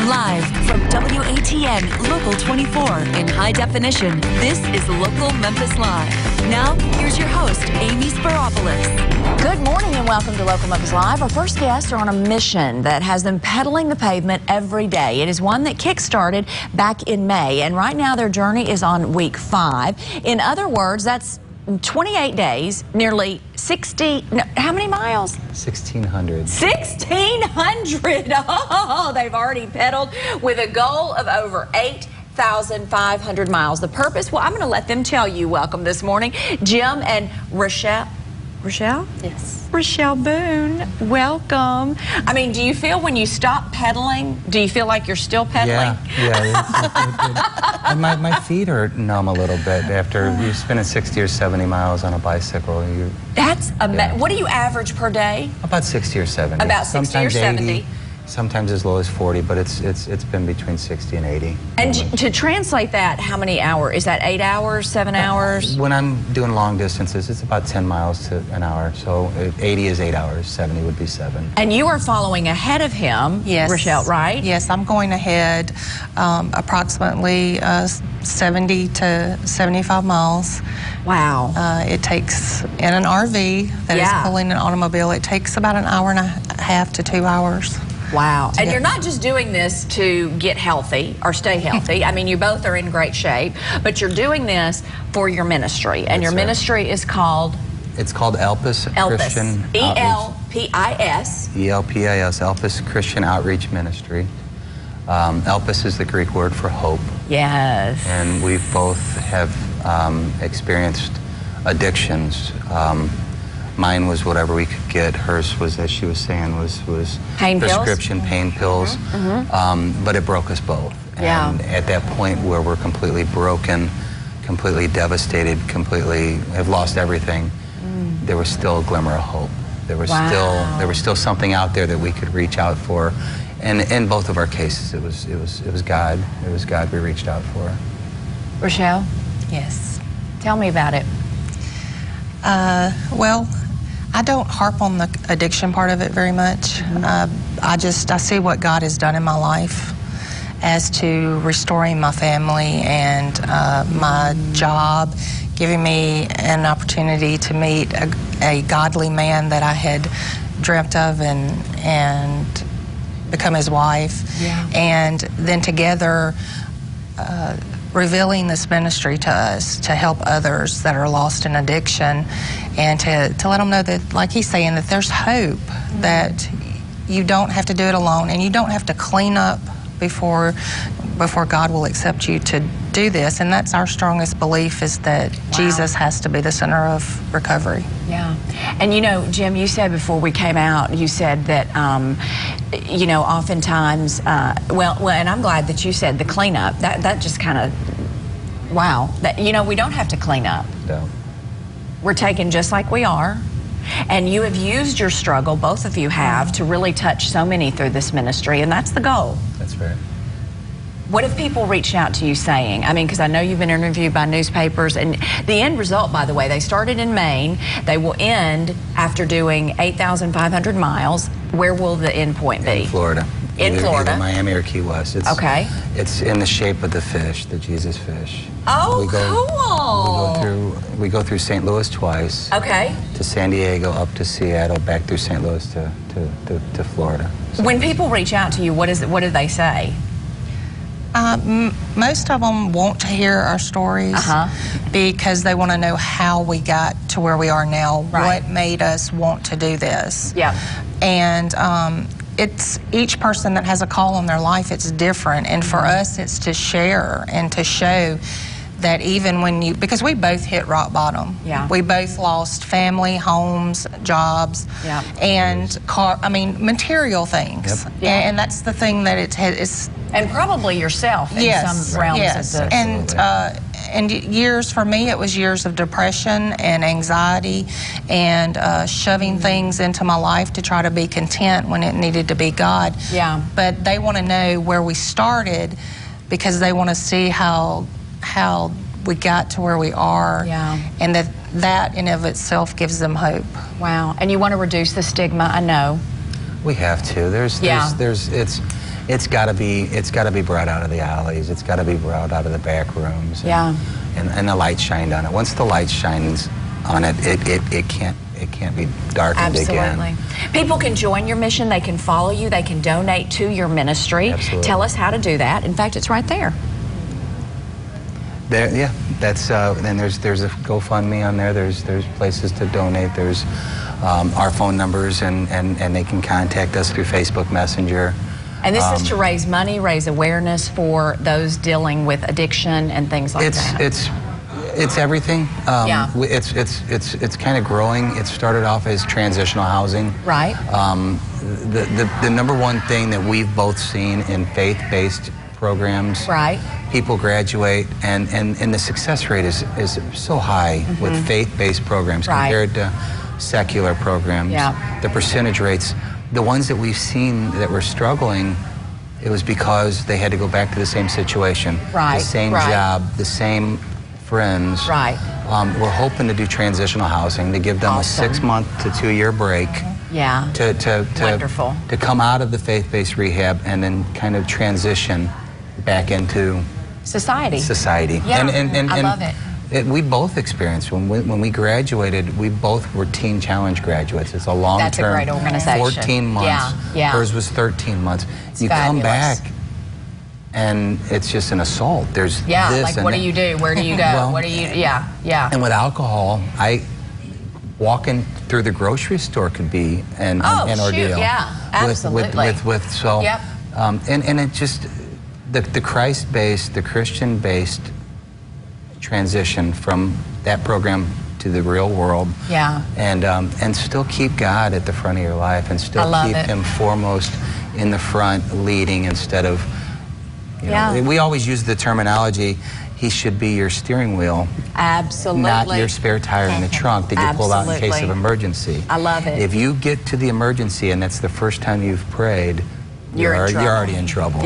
Live from WATN Local 24 in high definition, this is Local Memphis Live. Now, here's your host, Amy Sparopoulos. Good morning and welcome to Local Memphis Live. Our first guests are on a mission that has them pedaling the pavement every day. It is one that kick-started back in May, and right now their journey is on week 5. In other words, that's 28 days, nearly 60, no, how many miles? 1,600. 1,600! Oh, they've already pedaled with a goal of over 8,500 miles. The purpose? Well, I'm going to let them tell you. Welcome this morning, Jim and Rochelle. Rochelle? Yes. Rochelle Boone, welcome. I mean, do you feel when you stop pedaling, do you feel like you're still pedaling? Yeah. And my feet are numb a little bit after you're spinning 60 or 70 miles on a bicycle. That's what do you average per day? About 60 or 70. About 60 sometimes or 70. 80, sometimes as low as 40, but it's been between 60 and 80. And to translate that, how many hours? Is that 8 hours, 7 hours? When I'm doing long distances, it's about 10 miles to an hour. So 80 is 8 hours, 70 would be 7. And you are following ahead of him, Yes. Rochelle, right? Yes, I'm going ahead approximately 70 to 75 miles. Wow. It takes, in an RV that is pulling an automobile, it takes about an hour and a half to 2 hours. Wow. And you're not just doing this to get healthy or stay healthy. I mean, you both are in great shape, but you're doing this for your ministry. And your ministry is called? It's called ELPIS. Christian E-L-P-I-S. E-L-P-I-S, ELPIS Christian Outreach Ministry. ELPIS is the Greek word for hope. Yes. And we both have experienced addictions. Mine was whatever we could get. Hers was, as she was saying, was pain prescription pills? pain pills. But it broke us both. Yeah. And at that point where we're completely broken, completely devastated, completely have lost everything, there was still a glimmer of hope. There was still something out there that we could reach out for. And in both of our cases, it was God. It was God we reached out for. Rochelle? Yes. Tell me about it. Well, I don't harp on the addiction part of it very much. I see what God has done in my life as to restoring my family and my job, giving me an opportunity to meet a godly man that I had dreamt of and become his wife. Yeah. And then together revealing this ministry to us to help others that are lost in addiction and to let them know that, like he's saying, that there's hope, that you don't have to do it alone and you don't have to clean up before God will accept you to do this. And that's our strongest belief, is that Jesus has to be the center of recovery. Yeah. And you know, Jim, you said before we came out, you said that, you know, oftentimes, well, and I'm glad that you said the cleanup. That just kind of, wow. That, you know, we don't have to clean up. No. We're taken just like we are. And you have used your struggle, both of you have, to really touch so many through this ministry, and that's the goal. That's right. What have people reached out to you saying? I mean, because I know you've been interviewed by newspapers, and the end result, by the way, they started in Maine. They will end after doing 8,500 miles. Where will the end point be? In Florida. Florida. Either Miami or Key West. It's in the shape of the fish, the Jesus fish. Oh, cool. We go through St. Louis twice. Okay. To San Diego, up to Seattle, back through St. Louis to Florida. So when people reach out to you, what do they say? Most of them want to hear our stories because they want to know how we got to where we are now, what made us want to do this. Yeah. And it's each person that has a call on their life, it's different. And for us, it's to share and to show that even when because we both hit rock bottom. Yeah. We both lost family, homes, jobs, and material things. Yep. Yeah. And that's the thing that it's and probably yourself in some realms of this. And years, for me, it was years of depression and anxiety and shoving things into my life to try to be content when it needed to be God. Yeah. But they want to know where we started because they want to see how we got to where we are, and that in of itself gives them hope. Wow. And you want to reduce the stigma, I know. We have to. it's got to be brought out of the alleys. It's got to be brought out of the back rooms. And the light shined on it. Once the light shines on it, it can't be darkened again. Absolutely. People can join your mission. They can follow you. They can donate to your ministry. Absolutely. Tell us how to do that. In fact, it's right there. Yeah, that's and there's a GoFundMe on there. There's places to donate. There's our phone numbers, and they can contact us through Facebook Messenger. And this is to raise money, raise awareness for those dealing with addiction and things like that. It's everything. It's kind of growing. It started off as transitional housing. Right. The number one thing that we've both seen in faith-based programs. Right. People graduate, and the success rate is so high with faith-based programs compared to secular programs. The percentage rates, the ones that we've seen that were struggling, it was because they had to go back to the same situation, the same job, the same friends. We're hoping to do transitional housing to give them a 6-month to 2-year break. Wonderful. To come out of the faith-based rehab and then kind of transition back into society. And I love it. We both experienced when we graduated. We both were Teen Challenge graduates. It's a long term. That's a great organization. 14 months. Hers was 13 months. You come back, and it's just an assault. There's this like what do you do? Where do you go? Well, what do you? And with alcohol, walking through the grocery store could be an ordeal. Absolutely. And it just the Christ-based, the Christian-based transition from that program to the real world. And still keep God at the front of your life, and still keep Him foremost in the front, leading instead of. You know, we always use the terminology. He should be your steering wheel. Absolutely. Not your spare tire in the trunk that you pull out in case of emergency. I love it. If you get to the emergency and that's the first time you've prayed, you're already in trouble.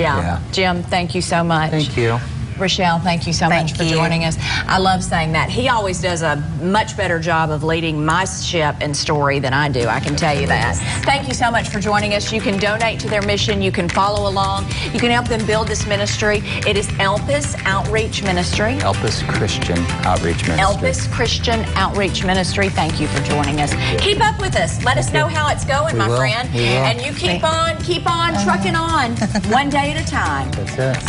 Jim, thank you so much. Thank you. Rochelle, thank you so much for joining us. I love saying that. He always does a much better job of leading my ship and story than I do, I can tell you that. Thank you so much for joining us. You can donate to their mission. You can follow along. You can help them build this ministry. It is ELPIS Outreach Ministry. ELPIS Christian Outreach Ministry. ELPIS Christian Outreach Ministry. Thank you for joining us. Keep up with us. Let us know how it's going, my friend. And you keep on trucking on, one day at a time. That's it.